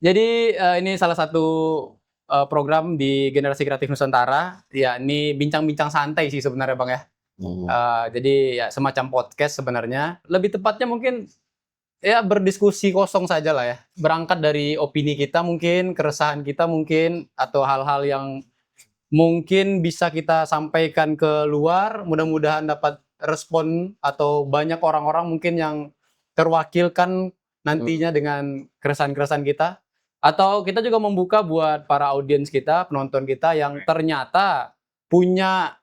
Jadi, ini salah satu, program di Generasi Kreatif Nusantara, yakni bincang-bincang santai sih sebenarnya, Bang, ya. Mhm. Jadi ya semacam podcast sebenarnya, lebih tepatnya mungkin ya berdiskusi kosong sajalah ya. Berangkat dari opini kita mungkin, keresahan kita mungkin, atau hal-hal yang mungkin bisa kita sampaikan ke luar, mudah-mudahan dapat respon atau banyak orang-orang mungkin yang terwakilkan nantinya dengan keresahan-keresahan kita. Atau kita juga membuka buat para audiens kita, penonton kita yang ternyata punya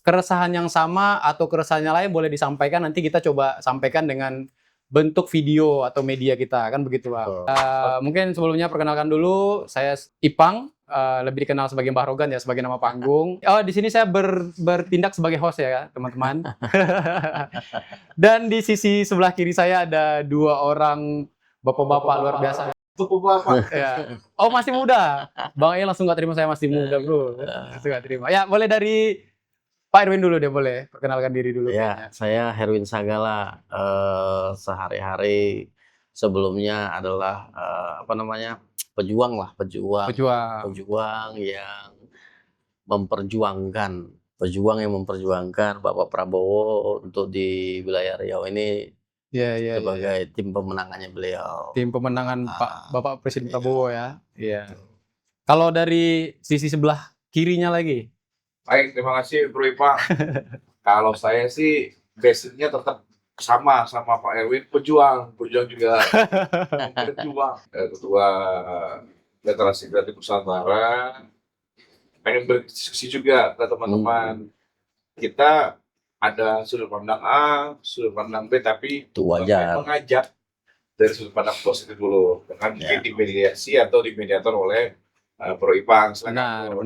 keresahan yang sama atau keresahan yang lain boleh disampaikan, nanti kita coba sampaikan dengan bentuk video atau media kita, kan begitu, Bang. Betul. Mungkin sebelumnya perkenalkan dulu, saya Ipang, lebih dikenal sebagai Mbah Rogan ya, sebagai nama panggung. Oh, di sini saya bertindak sebagai host ya, teman-teman. Dan di sisi sebelah kiri saya ada dua orang bapak-bapak luar biasa. Bapak. Ya. Oh, masih muda. Bang E langsung nggak terima saya masih muda, bro. Langsung nggak terima. Ya, boleh dari Pak Erwin dulu deh, boleh perkenalkan diri dulu. Ya, saya Herwin Sagala. Sehari-hari sebelumnya adalah pejuang lah, pejuang yang memperjuangkan Bapak Prabowo untuk di wilayah Riau ini sebagai tim pemenangannya beliau. Tim pemenangan Bapak Presiden Prabowo ya. Iya. Kalau dari sisi sebelah kirinya lagi? Baik, terima kasih Bro Ipang. Kalau saya sih basicnya tetap sama Pak Erwin, pejuang juga. Pejuang. Ketua Generasi Kreatif Nusantara. Pengen berdiskusi juga ke teman-teman. Kita ada sudut pandang A, sudut pandang B, tapi Itu wajar. mengajak dari sudut pandang positif dulu, dengan dimediasi atau dimediator oleh Bro Ipang. Benar.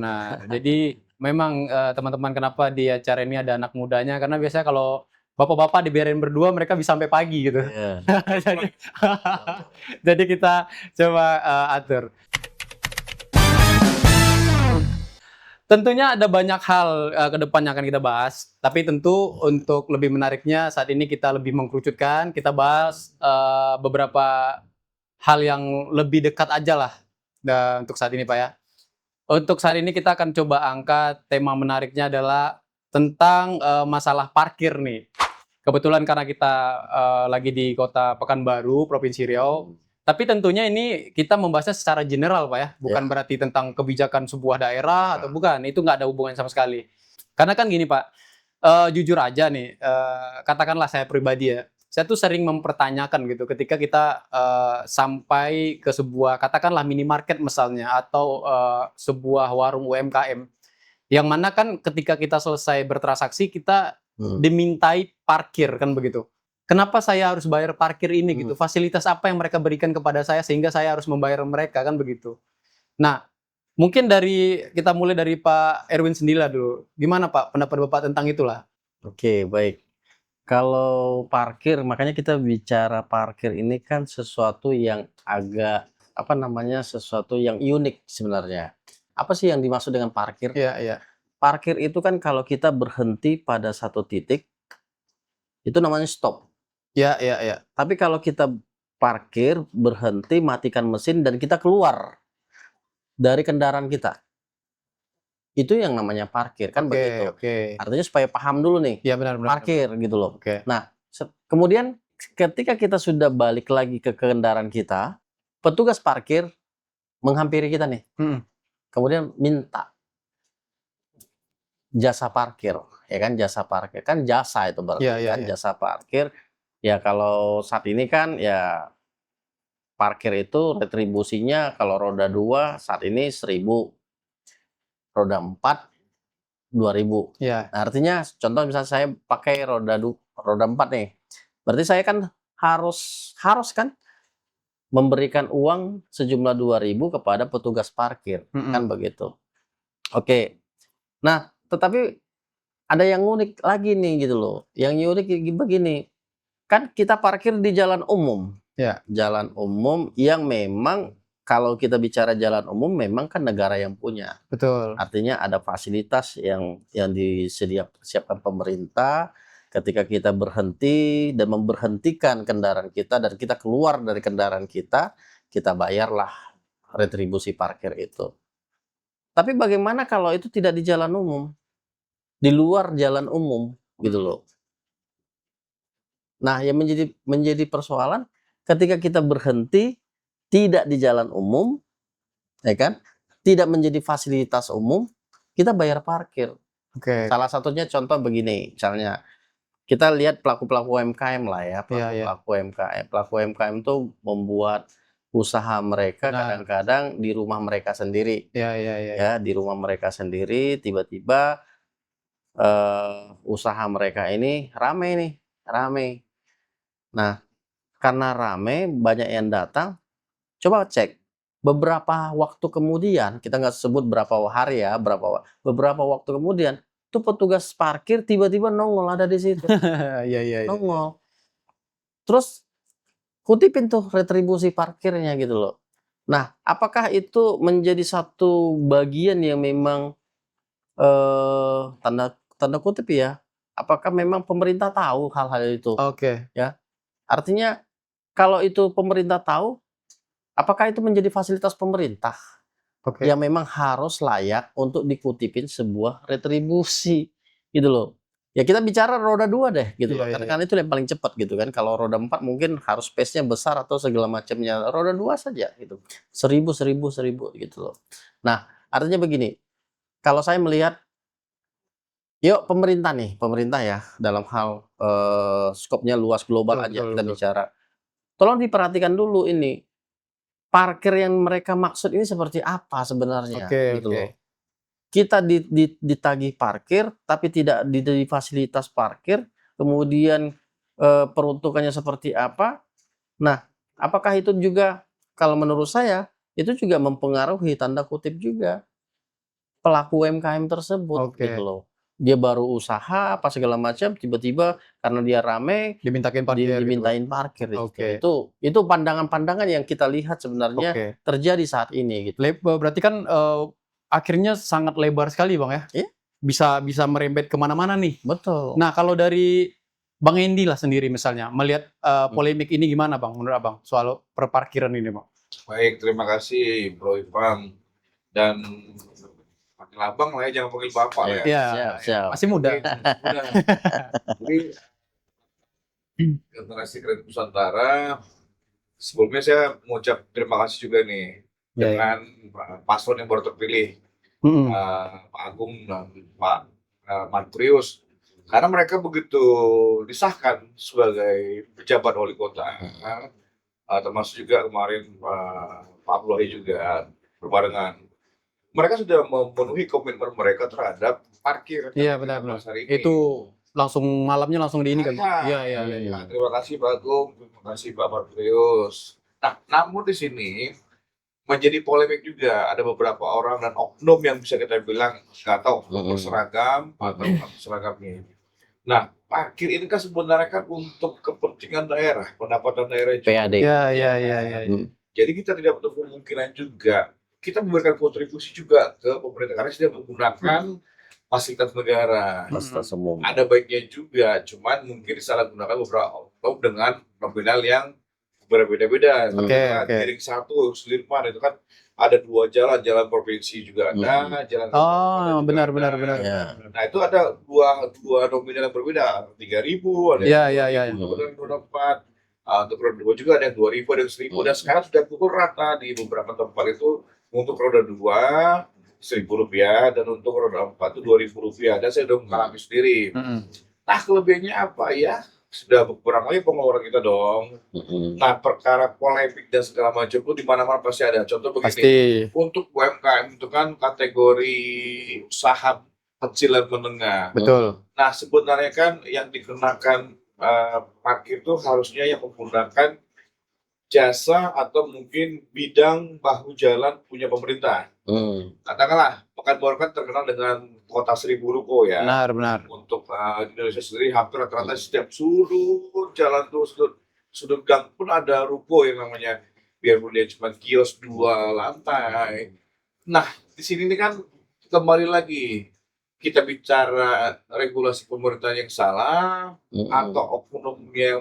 Jadi memang teman-teman kenapa di acara ini ada anak mudanya, karena biasanya kalau bapak-bapak dibiarin berdua mereka bisa sampai pagi gitu. Yeah. Jadi kita coba atur. Tentunya ada banyak hal ke depan yang akan kita bahas, tapi tentu untuk lebih menariknya saat ini kita lebih mengkerucutkan, kita bahas beberapa hal yang lebih dekat aja lah untuk saat ini, Pak, ya. Untuk saat ini kita akan coba angkat tema menariknya adalah tentang masalah parkir nih. Kebetulan karena kita lagi di Kota Pekanbaru, Provinsi Riau. Tapi tentunya ini kita membahasnya secara general, Pak, ya. Bukan berarti tentang kebijakan sebuah daerah atau bukan. Itu nggak ada hubungan sama sekali. Karena kan gini, Pak, jujur aja nih, katakanlah saya pribadi ya, saya tuh sering mempertanyakan gitu ketika kita sampai ke sebuah katakanlah minimarket misalnya atau sebuah warung UMKM yang mana kan ketika kita selesai bertransaksi kita dimintai parkir kan begitu. Kenapa saya harus bayar parkir ini gitu? Fasilitas apa yang mereka berikan kepada saya sehingga saya harus membayar mereka kan begitu. Nah, mungkin kita mulai dari Pak Erwin sendiri lah dulu. Gimana Pak pendapat Bapak tentang itulah? Oke, baik. Kalau parkir, makanya kita bicara parkir ini kan sesuatu yang agak sesuatu yang unik sebenarnya. Apa sih yang dimaksud dengan parkir? Iya. Parkir itu kan kalau kita berhenti pada satu titik, itu namanya stop. Iya. Tapi kalau kita parkir, berhenti, matikan mesin, dan kita keluar dari kendaraan kita, itu yang namanya parkir, kan begitu. Artinya supaya paham dulu nih, benar. parkir gitu loh. Nah, kemudian ketika kita sudah balik lagi ke kendaraan kita, petugas parkir menghampiri kita nih, kemudian minta jasa parkir, ya kan, jasa parkir kan jasa itu berarti kan, jasa parkir. Ya kalau saat ini kan ya parkir itu retribusinya kalau roda 2 saat ini 1.000, roda 4 2.000. Iya. Nah, artinya contoh misalnya saya pakai roda 4 nih, berarti saya kan harus kan memberikan uang sejumlah 2.000 kepada petugas parkir, kan begitu. Oke. Nah, tetapi ada yang unik lagi nih gitu loh. Yang unik begini, kan kita parkir di jalan umum. Jalan umum yang memang kalau kita bicara jalan umum memang kan negara yang punya. Betul. Artinya ada fasilitas yang disiapkan pemerintah. Ketika kita berhenti dan memberhentikan kendaraan kita dan kita keluar dari kendaraan kita kita bayarlah retribusi parkir itu. Tapi bagaimana kalau itu tidak di jalan umum, di luar jalan umum, gitu loh. Nah, yang menjadi persoalan ketika kita berhenti tidak di jalan umum, ya kan? Tidak menjadi fasilitas umum, kita bayar parkir. Oke. Salah satunya contoh begini, misalnya kita lihat pelaku-pelaku UMKM lah ya, Iya. pelaku UMKM. Pelaku UMKM tuh membuat usaha mereka Benar. kadang-kadang di rumah mereka sendiri, Iya. ya, di rumah mereka sendiri tiba-tiba usaha mereka ini rame. Nah, karena rame banyak yang datang, coba cek beberapa waktu kemudian, kita nggak sebut berapa hari ya, beberapa waktu kemudian tuh petugas parkir tiba-tiba nongol ada di situ, Iya. nongol. Terus kutipin tuh retribusi parkirnya gitu loh. Nah, apakah itu menjadi satu bagian yang memang tanda kutip ya? Apakah memang pemerintah tahu hal-hal itu? Oke. Ya, artinya kalau itu pemerintah tahu, apakah itu menjadi fasilitas pemerintah Oke. yang memang harus layak untuk dikutipin sebuah retribusi gitu loh. Ya kita bicara roda 2 deh gitu loh. Iya. Karena kan itu yang paling cepat gitu kan. Kalau roda 4 mungkin harus space-nya besar atau segala macamnya. Roda 2 saja gitu. 1000 gitu loh. Nah, artinya begini. Kalau saya melihat yuk pemerintah ya dalam hal skopnya luas global aja kita Betul. bicara. Tolong diperhatikan dulu ini. Parkir yang mereka maksud ini seperti apa sebenarnya gitu Oke. loh. Kita ditagih parkir, tapi tidak di fasilitas parkir, kemudian, peruntukannya seperti apa. Nah, apakah itu juga kalau menurut saya, itu juga mempengaruhi tanda kutip juga pelaku UMKM tersebut gitu Oke. loh. Dia baru usaha apa segala macam, tiba-tiba karena dia rame, Dimintakin parkir gitu, Bang. dimintain parkir di situ. Oke. Itu pandangan-pandangan yang kita lihat sebenarnya Oke. terjadi saat ini gitu. Berarti kan akhirnya sangat lebar sekali, Bang, ya? Iya. Bisa merembet ke mana-mana nih. Betul. Nah, kalau dari Bang Hendy lah sendiri misalnya, melihat polemik ini gimana, Bang, menurut Abang soal perparkiran ini, Bang? Baik, terima kasih Bro Ipang. Dan panggil abang lah ya, jangan panggil bapak lah ya. Iya. Siap. Masih muda. Udah. Jadi generasi kredit Nusantara, sebelumnya saya mengucap terima kasih juga nih Iya. dengan paslon yang baru terpilih, Mhm. Pak Agung dan Pak Mantrius, karena mereka begitu disahkan sebagai pejabat wali kota, termasuk juga kemarin Pak Abdullahi juga berbarengan. Mereka sudah memenuhi komitmen mereka terhadap parkir. Iya, benar. Itu langsung malamnya langsung di ini kan? Iya. Nah, terima kasih Pak Agung, terima kasih Pak Martrius. Nah, namun di sini menjadi polemik juga. Ada beberapa orang dan oknum yang bisa kita bilang nggak tahu berseragam atau nggak berseragam. Nah, parkir ini kan sebenarnya kan untuk kepentingan daerah, pendapatan daerah juga. PAD. Iya. Jadi kita tidak menutup kemungkinan juga kita memberikan kontribusi juga ke pemerintah karena sudah menggunakan fasilitas negara. Fasilitas umum. Ada baiknya juga, cuman mungkin disalahgunakan beberapa oknum dengan nominal yang berbeda-beda. Oke. Ring 1, Sudirman itu kan ada 2 jalan provinsi juga ada, jalan. Oh, benar. Ya. Nah, itu ada dua nominal yang berbeda, 3.000, ada Iya. roda 4. Untuk roda 2 juga ada yang 2.000, ada yang 1.000, dan sekarang sudah pukul rata di beberapa tempat itu. Untuk roda 2 Rp1.000 dan untuk roda 4 itu Rp2.000, dan saya udah mengalami sendiri. Nah, kelebihannya apa ya? Sudah berkurang lagi pengeluaran kita dong. Nah, perkara polemik dan segala macam itu di mana-mana pasti ada. Contoh begini, Pasti. untuk UMKM itu kan kategori usaha kecil dan menengah. Betul. Nah, sebenarnya kan yang dikenakan parkir itu harusnya yang menggunakan jasa atau mungkin bidang bahu jalan punya pemerintah. Katakanlah Pekanbaru kan terkenal dengan kota 1.000 ruko ya. Benar. Untuk di Indonesia sendiri hampir rata-rata setiap sudut jalan tuh, sudut gang pun ada ruko yang namanya, biarpun dia cuma kios 2 lantai. Nah, di sini ini kan kembali lagi kita bicara regulasi pemerintah yang salah atau oknum yang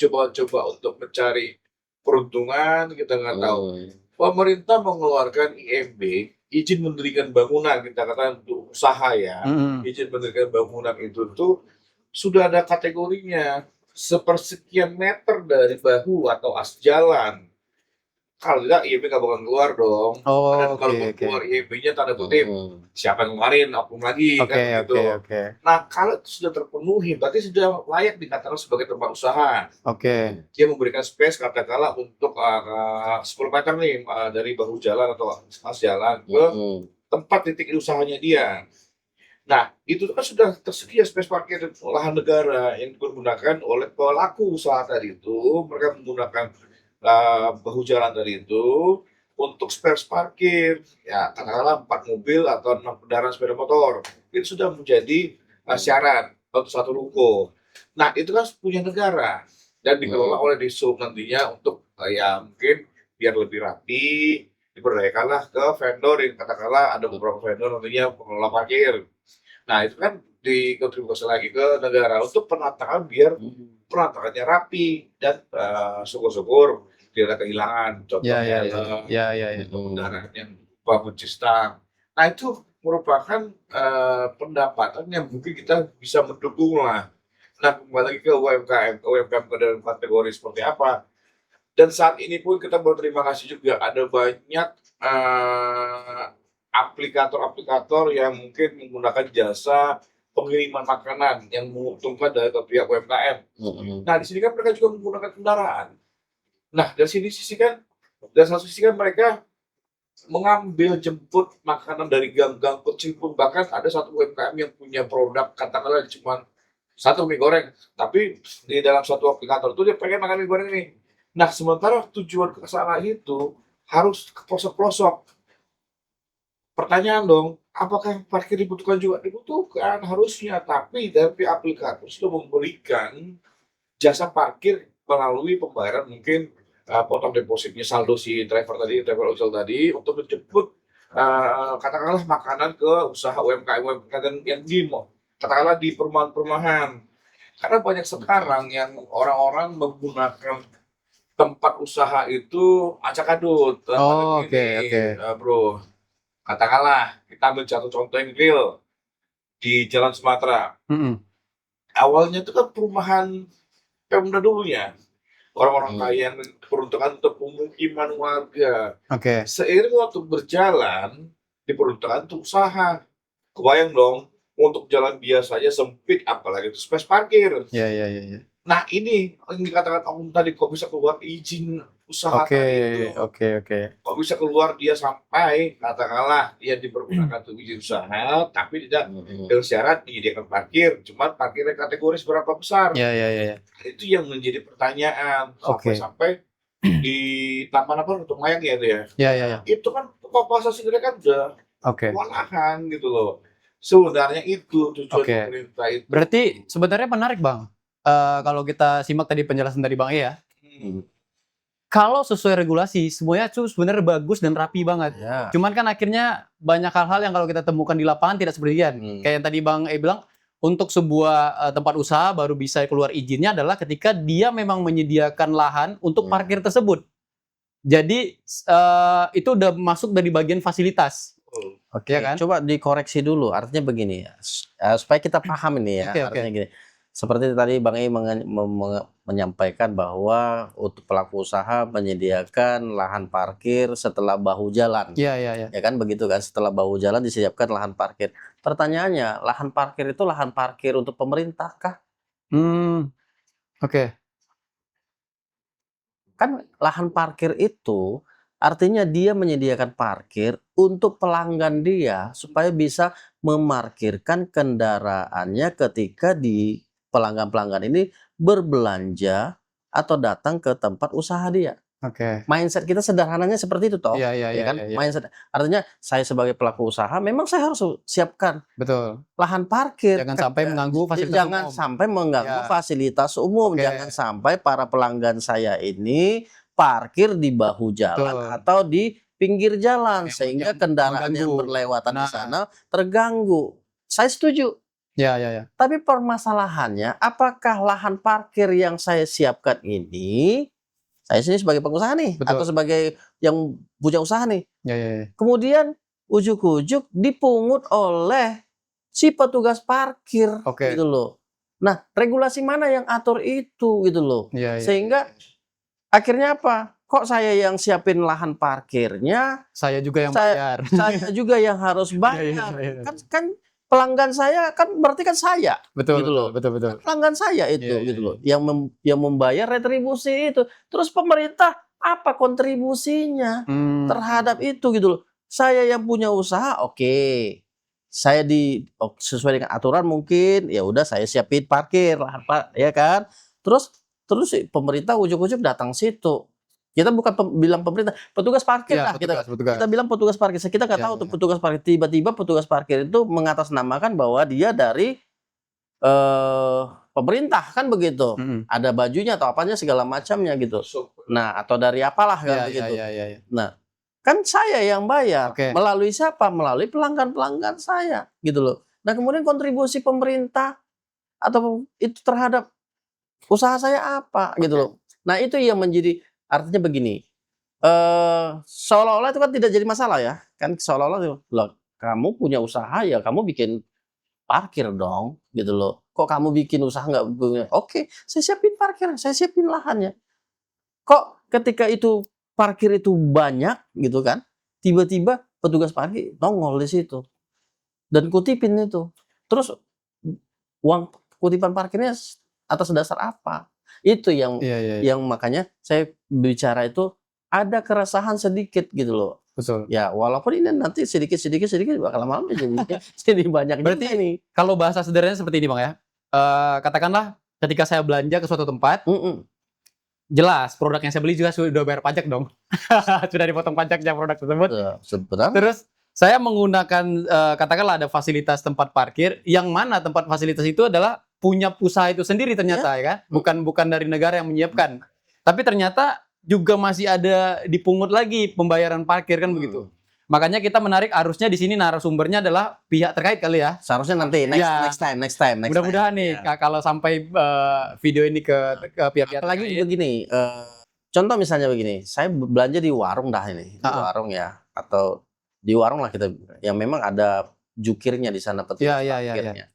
coba untuk mencari peruntungan kita nggak tahu. Hmm. Pemerintah mengeluarkan IMB, izin mendirikan bangunan, kita katakan untuk usaha ya. Izin mendirikan bangunan itu tuh sudah ada kategorinya, sepersekian meter dari bahu atau as jalan. Kalau tidak IMB nggak bakal keluar dong. Oh, Dan kalau oke, mau oke. keluar IMB-nya tanda kutip, Hmm. siapa yang ngeluarin, oknum lagi kan Oke, begitu. oke, oke. Nah, kalau itu sudah terpenuhi, berarti sudah layak dikatakan sebagai tempat usaha. Oke. Dia memberikan space katakanlah untuk 10 meter nih dari bahu jalan atau as jalan ke Hmm. tempat titik usahanya dia. Nah, itu kan sudah tersedia space parkir lahan negara yang digunakan oleh pelaku usaha tadi itu. Mereka menggunakan bahu jalan tadi itu untuk space parkir. Ya, katakanlah 4 mobil atau 6 kendaraan sepeda motor. Itu sudah menjadi syarat untuk satu ruko. Nah, itu kan punya negara dan dikelola oleh Dishub nantinya untuk ya mungkin biar lebih rapi, diberdayakanlah ke vendor yang katakanlah ada beberapa vendor nantinya pengelola parkir. Nah, itu kan dikontribusi lagi ke negara untuk penataan biar penataannya rapi dan syukur-syukur tidak ada kehilangan. Ya, Contohnya ya, ya. helm, Ya, ya, ya. kendaraan yang bangun sistem. Nah, itu merupakan pendapatan yang mungkin kita bisa mendukung lah. Nah, kembali lagi ke UMKM ke dalam kategori seperti apa. Dan saat ini pun kita berterima kasih juga ada banyak aplikator-aplikator yang mungkin menggunakan jasa pengiriman makanan yang menguntungkan dari pihak UMKM. Nah, di sini kan mereka juga menggunakan kendaraan. Nah, dari sisi kan, dari satu sisi kan mereka mengambil jemput makanan dari gang-gang kecil pun, bahkan ada satu UMKM yang punya produk katakanlah cuma satu mie goreng, tapi di dalam satu aplikator itu dia pengen makan mie goreng ini. Nah, sementara tujuan ke sana itu harus ke pelosok-pelosok. Pertanyaan dong, apakah parkir dibutuhkan juga? Dibutuhkan harusnya, tapi dari pihak aplikator sudah memberikan jasa parkir melalui pembayaran mungkin potong depositnya saldo si driver tadi, driver ojol tadi untuk menjemput katakanlah makanan ke usaha UMKM yang di katakanlah di perumahan-perumahan. Karena banyak sekarang yang orang-orang menggunakan tempat usaha itu acak-adut. Oh, oke, oke. Bro. Katakanlah kita ambil satu contoh yang real di Jalan Sumatera. Awalnya itu kan perumahan Pemda dulunya. Orang-orang kaya yang diperuntukkan untuk pemukiman warga. Oke. Seiring waktu berjalan, diperuntukkan untuk usaha. Kebayang dong, untuk jalan biasa aja sempit, apalagi itu space parkir. Ya, ya, ya, ya. Nah, ini yang dikatakan Om tadi, kok bisa keluar izin usaha Oke, tadi itu. oke. Kok bisa keluar dia sampai, katakanlah dia dipergunakan untuk izin usaha, tapi tidak dengan syarat menyediakan parkir, cuman parkirnya kategori seberapa besar. Ya, ya, ya. Itu yang menjadi pertanyaan. Oke. Sampai di taman apa untuk mayang ya itu ya. Ya, ya, ya. Itu kan Papasa sendiri kan udah Oke. kewalahan gitu loh. Sebenarnya itu tujuan Oke. pemerintah itu. Berarti sebenarnya menarik, Bang. Kalau kita simak tadi penjelasan dari Bang E ya. Kalau sesuai regulasi, semuanya tuh sebenarnya bagus dan rapi banget. Ya. Cuman kan akhirnya banyak hal-hal yang kalau kita temukan di lapangan tidak seperti itu. Kayak yang tadi Bang E bilang, untuk sebuah tempat usaha baru bisa keluar izinnya adalah ketika dia memang menyediakan lahan untuk parkir tersebut. Jadi itu udah masuk dari bagian fasilitas. Oke, kan? Coba dikoreksi dulu. Artinya begini ya, supaya kita paham ini ya. Oke. Artinya gini. Seperti tadi Bang E menyampaikan bahwa untuk pelaku usaha menyediakan lahan parkir setelah bahu jalan. Iya, iya, iya. Ya kan begitu kan, setelah bahu jalan disediakan lahan parkir. Pertanyaannya, lahan parkir itu lahan parkir untuk pemerintah kah? Oke. Kan lahan parkir itu artinya dia menyediakan parkir untuk pelanggan dia supaya bisa memarkirkan kendaraannya ketika di pelanggan-pelanggan ini berbelanja atau datang ke tempat usaha dia. Oke. Mindset kita sederhananya seperti itu toh. Iya, iya, ya kan? iya. Mindset. Artinya saya sebagai pelaku usaha memang saya harus siapkan Betul. lahan parkir. Jangan sampai mengganggu fasilitas Jangan umum. sampai mengganggu fasilitas umum. Oke. Jangan sampai para pelanggan saya ini parkir di bahu jalan atau di pinggir jalan sehingga kendaraan yang berlewatan di sana terganggu. Saya setuju. Ya, ya, ya. Tapi permasalahannya, apakah lahan parkir yang saya siapkan ini, Saya sini sebagai pengusaha nih, Betul. atau sebagai yang punya usaha nih. Ya, ya, ya. Kemudian ujuk-ujuk dipungut oleh si petugas parkir Oke. gitu loh. Nah, regulasi mana yang atur itu gitu loh. Ya, ya, Sehingga akhirnya apa? Kok saya yang siapin lahan parkirnya, saya juga yang saya bayar. saya juga yang harus Ya, bayar. ya, ya. Kan pelanggan saya kan berarti kan saya Betul, gitu betul, loh. betul, betul. Pelanggan saya itu Iya, iya, gitu iya. loh, yang membayar retribusi itu. Terus pemerintah apa kontribusinya terhadap itu gitu loh. Saya yang punya usaha, oke. Saya sesuai dengan aturan mungkin ya udah saya siapin parkir lah, Pak, ya kan. Terus pemerintah ujuk-ujuk datang situ. Kita bukan bilang pemerintah, petugas parkir Ya, lah kita. petugas. Kita bilang petugas parkir. Kita nggak Ya, tahu ya, tuh ya. petugas parkir. Tiba-tiba petugas parkir itu mengatasnamakan bahwa dia dari pemerintah kan begitu. Ada bajunya atau apanya segala macamnya gitu. Nah, atau dari apalah kan Ya, begitu. ya. Nah, kan saya yang bayar. Oke. Melalui siapa? Melalui pelanggan-pelanggan saya gitu loh. Nah, kemudian kontribusi pemerintah atau itu terhadap usaha saya apa gitu loh. Nah, itu yang menjadi artinya begini. Seolah-olah itu kan tidak jadi masalah ya. Kan seolah-olah loh, kamu punya usaha ya kamu bikin parkir dong gitu loh. Kok kamu bikin usaha nggak punya? Oke, saya siapin parkir, saya siapin lahannya. Kok ketika itu parkir itu banyak gitu kan, tiba-tiba petugas parkir nongol di situ dan kutipin itu. Terus uang kutipan parkirnya atas dasar apa? Itu yang Iya. yang makanya saya bicara itu ada keresahan sedikit gitu loh. Betul. Ya walaupun ini nanti sedikit bakal lama-lama jadi banyak Berarti juga nih. kalau bahasa sederhananya seperti ini, Bang, ya. Katakanlah ketika saya belanja ke suatu tempat, jelas produk yang saya beli juga sudah bayar pajak dong. Sudah dipotong pajaknya produk tersebut. Sebenarnya Terus saya menggunakan katakanlah ada fasilitas tempat parkir yang mana tempat fasilitas itu adalah punya usaha itu sendiri ternyata ya kan. Bukan dari negara yang menyiapkan. Tapi ternyata juga masih ada dipungut lagi pembayaran parkir kan begitu. Makanya kita menarik arusnya di sini narasumbernya adalah pihak terkait kali ya. seharusnya nanti next time. Mudah-mudahan nih kalau sampai video ini ke pihak-pihak Apalagi terkait. begini, contoh misalnya begini, saya belanja di warung dah ini, di warung ya, atau di warung lah kita, yang memang ada jukirnya di sana petugas parkirnya.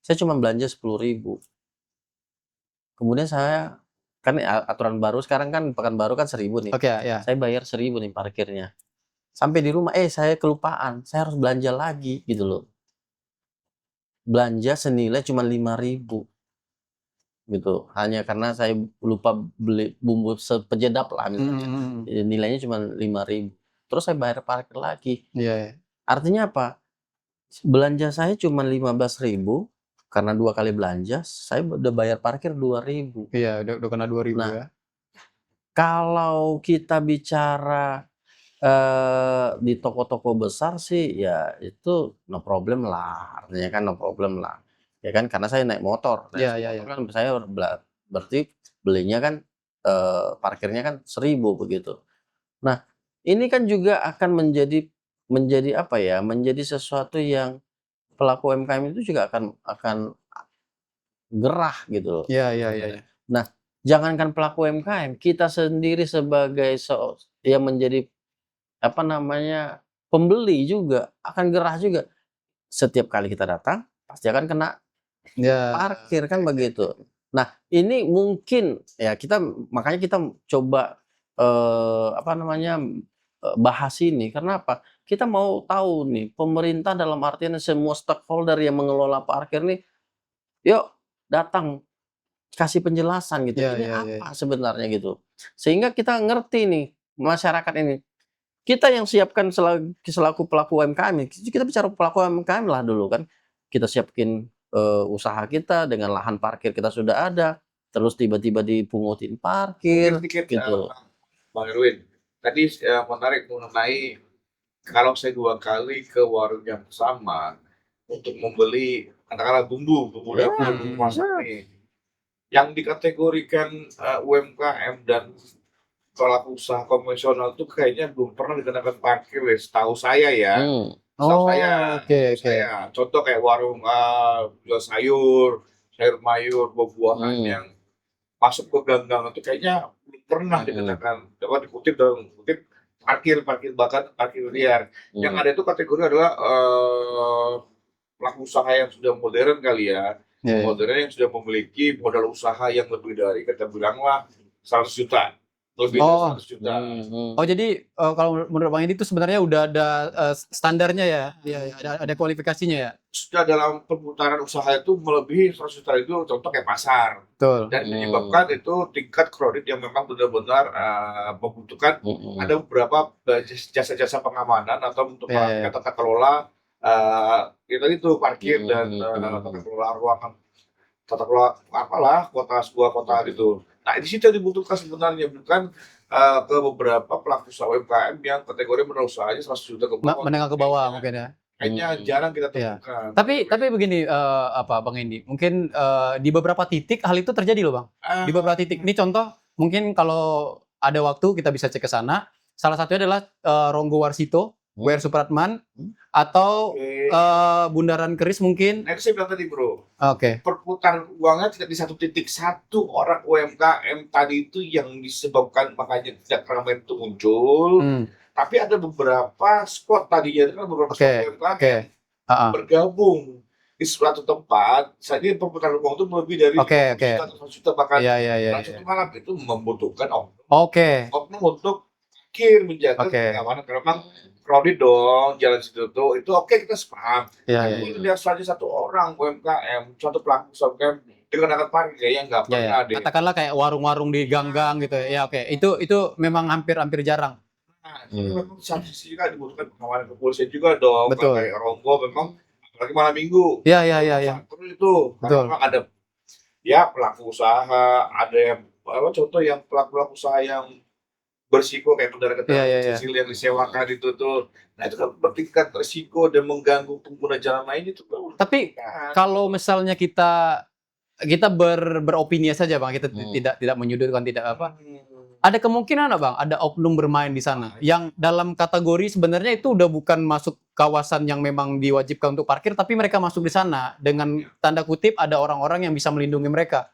Saya cuma belanja 10.000. Kemudian saya kan aturan baru sekarang kan Pekanbaru kan 1.000 nih. Oke, ya. Saya bayar 1.000 nih parkirnya. Sampai di rumah, saya kelupaan, saya harus belanja lagi gitu loh. Belanja senilai cuma 5.000 gitu. Hanya karena saya lupa beli bumbu penyedap lah misalnya. Nilainya cuma 5.000. Terus saya bayar parkir lagi. Iya. Artinya apa? Belanja saya cuma 15.000 karena 2 kali belanja, saya udah bayar parkir 2.000. Iya, udah kena 2.000 Nah, ya. kalau kita bicara di toko-toko besar sih ya itu no problem lah, artinya kan no problem lah. Ya kan karena saya naik motor. Iya. Kan saya berarti belinya kan parkirnya kan 1.000 begitu. Nah, ini kan juga akan menjadi apa ya? Menjadi sesuatu yang pelaku UMKM itu juga akan gerah gitu loh. Iya. Nah, jangankan pelaku UMKM, kita sendiri sebagai yang menjadi apa namanya pembeli juga akan gerah juga. Setiap kali kita datang pasti akan kena parkir kan begitu. Nah, ini mungkin ya makanya kita coba bahas ini karena apa? Kita mau tahu nih pemerintah dalam artian semua stakeholder yang mengelola parkir nih, yuk datang kasih penjelasan gitu. Ini apa sebenarnya gitu. Sehingga kita ngerti nih masyarakat ini. Kita yang siapkan selaku pelaku UMKM, kita bicara pelaku UMKM lah dulu kan. Kita siapin usaha kita dengan lahan parkir kita sudah ada, terus tiba-tiba dipungutin parkir gitu. Bang Erwin, tadi menarik mengenai kalau saya 2 kali ke warung yang sama untuk membeli katakanlah bumbu dapur, bumbu masak nih, yang dikategorikan UMKM dan pelaku usaha konvensional tuh kayaknya belum pernah dikenakan parkir, setahu saya ya. Setahu saya. Contoh kayak warung jual sayur mayur, buah-buahan yang masuk ke gang-gang itu kayaknya belum pernah dikatakan dapat dikutip dalam kutip parkir bahkan parkir liar. Yang ada itu kategori adalah pelaku usaha yang sudah modern kali ya. Ya, ya. Modern yang sudah memiliki modal usaha yang lebih dari kita bilanglah 100 juta. Lebih Oh. dari 100 juta. Oh jadi kalau menurut Bang Edi itu sebenarnya udah ada standarnya ya? Iya, ada kualifikasinya ya? Sudah dalam perputaran usaha itu melebihi 100 juta itu contoh kayak pasar. Betul. Dan menyebabkan itu tingkat kredit yang memang benar-benar membutuhkan ada beberapa jasa-jasa pengamanan atau untuk tata kelola kita itu parkir dan tata kelola ruangan, tata kelola apalah sebuah kota gitu. Nah di situ dibutuhkan sebenarnya bukan ke beberapa pelaku usaha UMKM yang kategori menurut usahanya 100 juta ke bawah. Menengah ke bawah mungkin ya. Kayaknya jarang kita temukan. Tapi begini Bang Endi, mungkin di beberapa titik hal itu terjadi loh Bang. Di beberapa titik. Ini contoh mungkin kalau ada waktu kita bisa cek ke sana. Salah satunya adalah Ronggo Warsito, WR Supratman, atau Bundaran Keris mungkin. Nah, saya bilang tadi bro, perputaran uangnya tidak di satu titik. Satu orang UMKM tadi itu yang disebabkan makanya tidak ramai itu muncul. Tapi ada beberapa spot tadinya kan beberapa spot UMKM bergabung di suatu tempat. Saat ini perputaran uang itu lebih dari 100 juta bahkan 100 malam itu membutuhkan oknum untuk parkir menjaga keamanan karena memang crowded dong jalan situ tuh itu kita sepaham. Itu dia saja satu orang UMKM, suatu pelaku usaha UMKM dikenakan parkir kayaknya nggak pernah deh. Katakanlah kayak warung-warung di gang-gang gitu ya. Itu memang hampir jarang. Nah, memang satu sisi kan dibutuhkan pengawalan kepolisian juga dong. Betul. Kayak Ronggo memang apalagi malam minggu. Iya. Terus itu karena memang ada pelaku usaha, ada yang contoh yang pelaku usaha yang berisiko kayak kendaraan kecil yang disewakan itu tuh. Nah itu kan bertingkat risiko dan mengganggu pengguna jalan lain itu. Tapi kalau misalnya kita beropini saja Bang, kita tidak menyudutkan ada kemungkinan Bang, ada oknum bermain di sana yang dalam kategori sebenarnya itu udah bukan masuk kawasan yang memang diwajibkan untuk parkir, tapi mereka masuk di sana dengan tanda kutip ada orang-orang yang bisa melindungi mereka.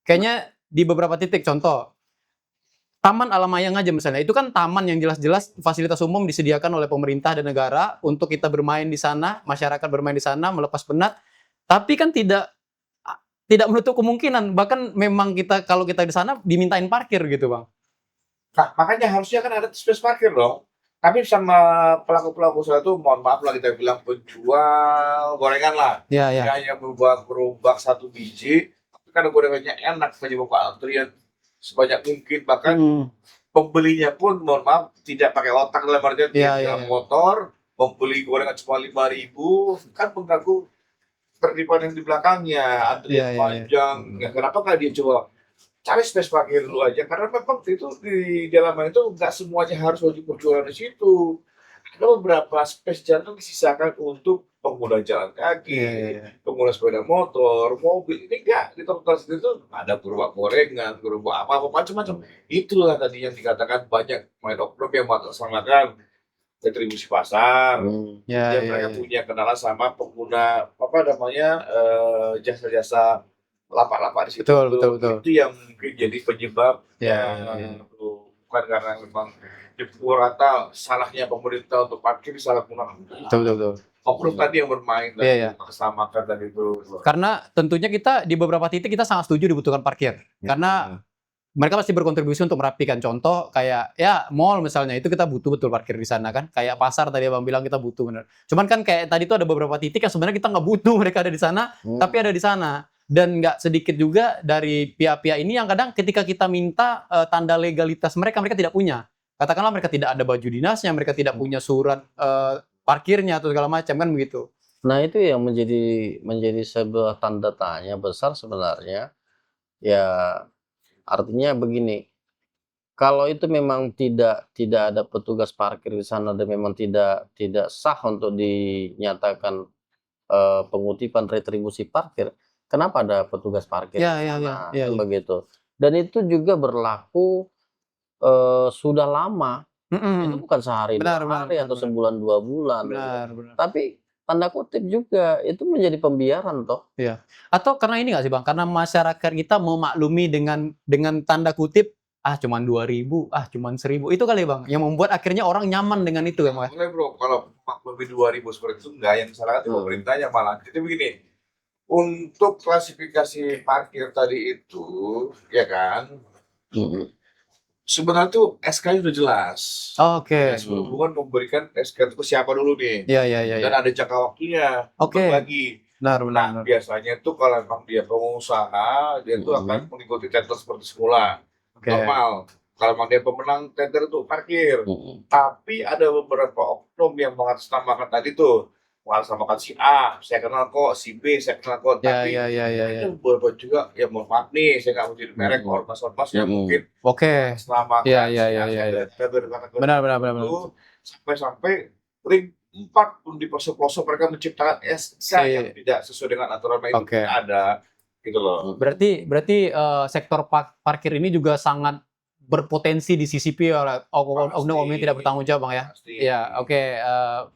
Kayaknya di beberapa titik contoh Taman Alamayang aja misalnya, itu kan taman yang jelas-jelas fasilitas umum disediakan oleh pemerintah dan negara untuk kita bermain di sana, masyarakat bermain di sana, melepas penat, tapi kan tidak menutup kemungkinan, bahkan memang kalau kita di sana dimintain parkir gitu Bang. Nah, makanya harusnya kan ada space parkir dong. Tapi sama pelaku-pelaku usaha itu mohon maaf lah kita bilang penjual gorengan lah. Iya. Yang berubah satu biji, tapi karena gorengannya enak menyebabkan antrian sebanyak mungkin, bahkan pembelinya pun mohon maaf tidak pakai otak dalam artian dalam motor membeli gorengan cuma 5.000 kan mengganggu tertipan yang di belakangnya antrian panjang. Kenapa nggak dia coba cari space parkir dulu aja karena memang itu di dalamnya itu nggak semuanya harus wajib berjualan di situ. Ada beberapa space jalan disisakan untuk pengguna jalan kaki, pengguna sepeda motor, mobil. Ini enggak di tempat itu ada gerobak gorengan, gerobak apa macam-macam. Itulah tadi yang dikatakan banyak main oknum yang melaksanakan retribusi pasar. Mereka punya kenalan sama pengguna jasa-jasa lapak-lapak di situ. Betul. Itu yang mungkin jadi penyebab bukan karena memang dipukul rata salahnya pemerintah untuk parkir salah gunakan. Betul. Oknum tadi yang bermain dan kesamakan tadi itu. Karena tentunya kita di beberapa titik kita sangat setuju dibutuhkan parkir. Karena mereka pasti berkontribusi untuk merapikan. Contoh kayak mall misalnya itu kita butuh betul parkir di sana kan. Kayak pasar tadi Abang bilang kita butuh bener. Cuman kan kayak tadi itu ada beberapa titik yang sebenarnya kita nggak butuh mereka ada di sana, tapi ada di sana. Dan nggak sedikit juga dari pihak-pihak ini yang kadang ketika kita minta tanda legalitas mereka tidak punya. Katakanlah mereka tidak ada baju dinasnya, mereka tidak punya surat parkirnya atau segala macam kan begitu. Nah itu yang menjadi sebuah tanda tanya besar sebenarnya. Ya artinya begini, kalau itu memang tidak ada petugas parkir di sana dan memang tidak sah untuk dinyatakan pengutipan retribusi parkir, kenapa ada petugas parkir? Begitu. Dan itu juga berlaku sudah lama. Itu bukan sehari dua hari atau sebulan 2 bulan. Benar. Tapi tanda kutip juga itu menjadi pembiaran toh. Atau karena ini nggak sih Bang? Karena masyarakat kita memaklumi dengan tanda kutip, cuman 2.000, cuman 1.000. Itu kali Bang, yang membuat akhirnya orang nyaman dengan itu ya Bang? Boleh bro, kalau lebih 2.000 seperti itu enggak, yang salah itu pemerintahnya malah. Jadi begini, untuk klasifikasi parkir tadi itu, ya kan, sebenarnya tuh SK-nya udah jelas. Oke. Hubungan memberikan SK itu ke siapa dulu nih, Iya. dan ada jangka waktunya. Oke. Lagi. Benar. Biasanya tuh kalau memang dia pengusaha, dia tuh akan mengikuti tender seperti semula. Oke. Normal. Kalau memang dia pemenang tender itu parkir. Tapi ada beberapa oknum yang mengatasnamakan tadi tuh. Mengatasnamakan si A, saya kenal kok, si B, saya kenal kok. Tapi ada beberapa juga yang mohon maaf nih, saya nggak mau jadi merek, ormas-ormas yang mungkin Oke. selamakan Iya. Benar. itu sampai ring 4 pun di pelosok-pelosok mereka menciptakan SK yang tidak sesuai dengan aturan main itu ada gitu loh. Berarti sektor parkir ini juga sangat berpotensi disisipi oleh oknum yang tidak bertanggung jawab Bang ya. Iya, oke,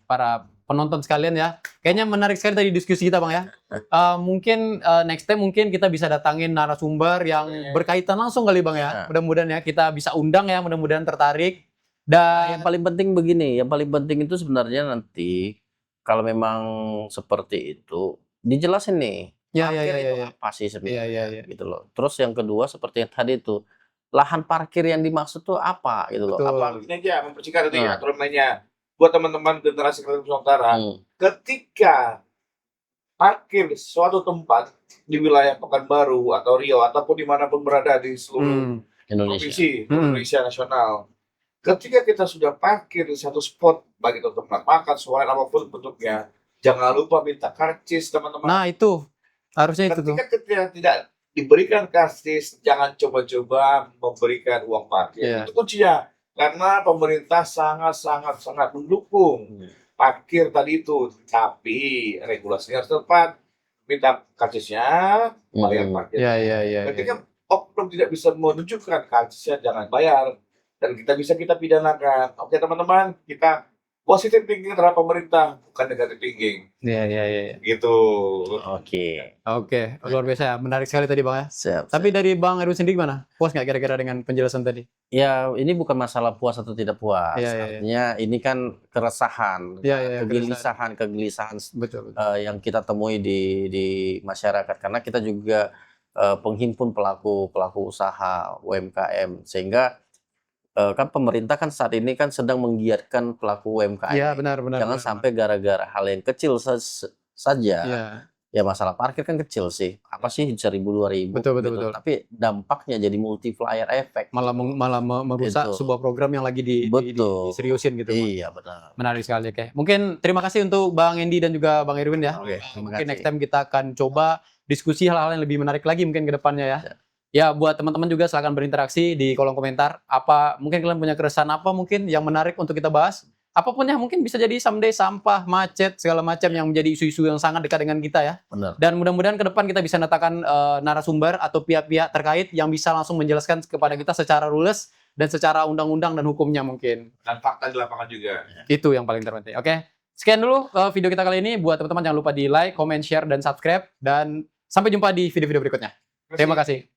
para penonton sekalian ya. Kayaknya menarik sekali tadi diskusi kita Bang ya. Mungkin next time mungkin kita bisa datangin narasumber yang berkaitan langsung kali Bang ya. Mudah-mudahan ya kita bisa undang ya, mudah-mudahan tertarik. Dan yang paling penting begini, yang paling penting itu sebenarnya nanti kalau memang seperti itu dijelasin nih. Parkir itu apa sih sebenarnya gitu loh. Terus yang kedua seperti yang tadi itu, lahan parkir yang dimaksud tuh apa gitu loh. Apa ini aja mempercikan tadi aturan mainnya. Buat teman-teman generasi Nusantara, ketika parkir di suatu tempat di wilayah Pekanbaru atau Riau ataupun dimanapun berada di seluruh provinsi Indonesia nasional, ketika kita sudah parkir di satu spot, baik itu tempat makan, soalnya apapun bentuknya, jangan lupa minta karcis teman-teman. Nah itu harusnya itu tuh. Ketika tidak diberikan karcis, jangan coba-coba memberikan uang parkir. Itu kuncinya. Karena pemerintah sangat mendukung parkir tadi itu, tapi regulasinya harus tepat. Minta karcisnya, bayar parkir. Ketika oknum tidak bisa menunjukkan karcisnya, jangan bayar. Dan kita pidanakan. Oke teman-teman, kita positive thinking terhadap pemerintah, bukan negative thinking. Iya. Gitu. Oke, luar biasa ya. Menarik sekali tadi Bang ya. Siap. Tapi dari Bang Erwin sendiri gimana? Puas nggak kira-kira dengan penjelasan tadi? Ya, ini bukan masalah puas atau tidak puas. Iya. Artinya ini kan keresahan, kegelisahan betul. yang kita temui di masyarakat. Karena kita juga penghimpun pelaku usaha UMKM, sehingga kan pemerintah kan saat ini kan sedang menggiatkan pelaku UMKM. Iya, benar. Jangan sampai gara-gara hal yang kecil saja. Ya masalah parkir kan kecil sih. Apa sih 1.000 2.000? Betul. Tapi dampaknya jadi multiplier effect. Malah merusak sebuah program yang lagi diseriusin gitu. Iya, benar. Menarik sekali oke. Mungkin terima kasih untuk Bang Endi dan juga Bang Erwin ya. Mungkin next time kita akan coba diskusi hal-hal yang lebih menarik lagi mungkin ke depannya ya. Ya, buat teman-teman juga silakan berinteraksi di kolom komentar. Mungkin kalian punya keresahan apa mungkin yang menarik untuk kita bahas? Apapun ya, mungkin bisa jadi someday sampah, macet, segala macam yang menjadi isu-isu yang sangat dekat dengan kita ya. Benar. Dan mudah-mudahan ke depan kita bisa datangkan narasumber atau pihak-pihak terkait yang bisa langsung menjelaskan kepada kita secara rules dan secara undang-undang dan hukumnya mungkin. Dan fakta di lapangan juga. Itu yang paling terpenting. Oke. Sekian dulu video kita kali ini. Buat teman-teman jangan lupa di like, comment, share, dan subscribe. Dan sampai jumpa di video-video berikutnya. Terima kasih.